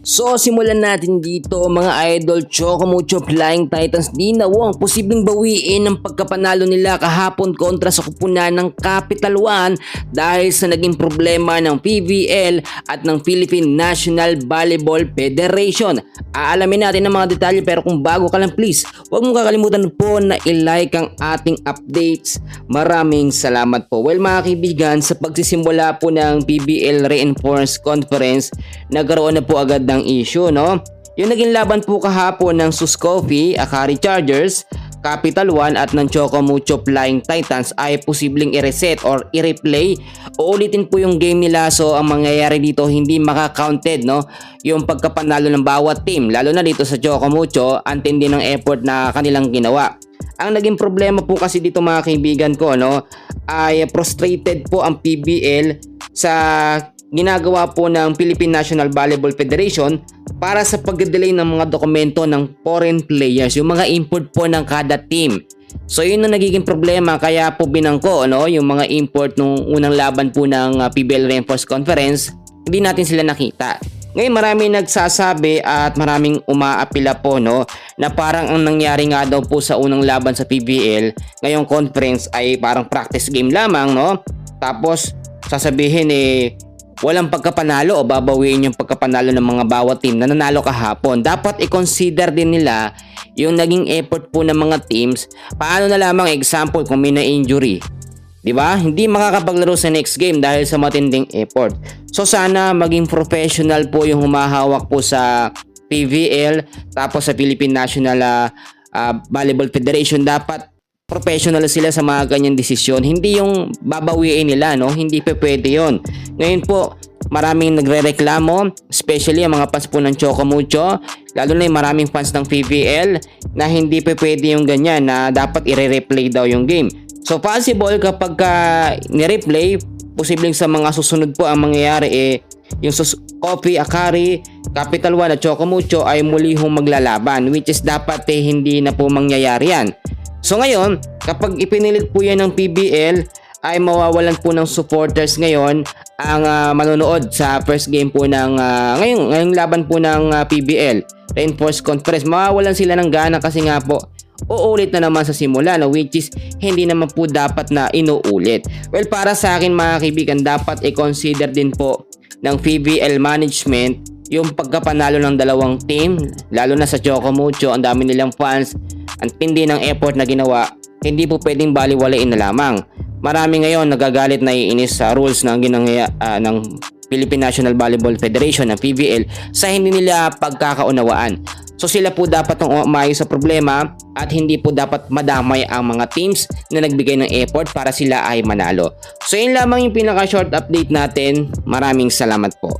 So simulan natin dito mga idol. Chocomucho Flying Titans di na ang posibleng bawiin ng pagkapanalo nila kahapon kontra sa kupunan ng Capital One dahil sa naging problema ng PVL at ng Philippine National Volleyball Federation. Aalamin natin ang mga detalye, pero kung bago ka lang, please huwag mong kakalimutan po na i-like ang ating updates. Maraming salamat po. Well mga kaibigan, sa pagsisimula po ng PVL Reinforced Conference, nagkaroon na po agad ng issue, no? Yung naging laban po kahapon ng Suscoffy, Akari Chargers, Capital One at ng Chocomucho Flying Titans ay posibleng i-reset or i-replay. Uulitin po yung game nila, so ang mangyayari dito hindi maka-counted, no? Yung pagkapanalo ng bawat team, lalo na dito sa Chocomucho, ang tindi ng effort na kanilang ginawa. Ang naging problema po kasi dito mga kaibigan ko, no, ay frustrated po ang PBL sa ginagawa po ng Philippine National Volleyball Federation para sa pag-delay ng mga dokumento ng foreign players, yung mga import po ng kada team. So yun ang nagiging problema, kaya po binangko, no, yung mga import nung unang laban po ng PBL Reinforced Conference, hindi natin sila nakita. Ngayon maraming nagsasabi at maraming umaapila po, no, na parang ang nangyari nga daw po sa unang laban sa PBL ngayong conference ay parang practice game lamang, no? Tapos sasabihin walang pagkapanalo o babawiin yung pagkapanalo ng mga bawat team na nanalo kahapon. Dapat i-consider din nila yung naging effort po ng mga teams. Paano na lamang, example, kung may na-injury, diba? Hindi makakapaglaro sa next game dahil sa matinding effort. So sana maging professional po yung humahawak po sa PVL, tapos sa Philippine National Volleyball Federation. Dapat professional sila sa mga ganyang desisyon. Hindi yung babawiin nila, no? Hindi pa pwede yun. Ngayon po, maraming nagre-reklamo, especially ang mga fans po ng Chocomucho, lalo na yung maraming fans ng PVL, na hindi pa pwede yung ganyan, na dapat i-replay daw yung game. So possible kapag ni-replay, posibleng sa mga susunod po ang mangyayari yung Suscoffy, Akari, Capital One at Chocomucho ay muli hong maglalaban, which is dapat hindi na po mangyayari yan. So ngayon, kapag ipinilit po yan ng PBL, ay mawawalan po ng supporters ngayon ang manonood sa first game po ng ngayong laban po ng PBL Reinforced Conference. Mawawalan sila ng gana kasi nga po uulit na naman sa simula, no, which is hindi naman po dapat na inuulit. Well, para sa akin mga kaibigan, dapat i-consider din po ng PBL management yung pagkapanalo ng dalawang team, lalo na sa Chocomucho. Ang dami nilang fans, ang tindi ng effort na ginawa, hindi po pwedeng baliwalain na lamang. Marami ngayon nagagalit na iinis sa rules ng ng Philippine National Volleyball Federation, ng PVL, sa hindi nila pagkakaunawaan. So sila po dapat ang umayo sa problema at hindi po dapat madamay ang mga teams na nagbigay ng effort para sila ay manalo. So yun lamang yung pinaka short update natin. Maraming salamat po.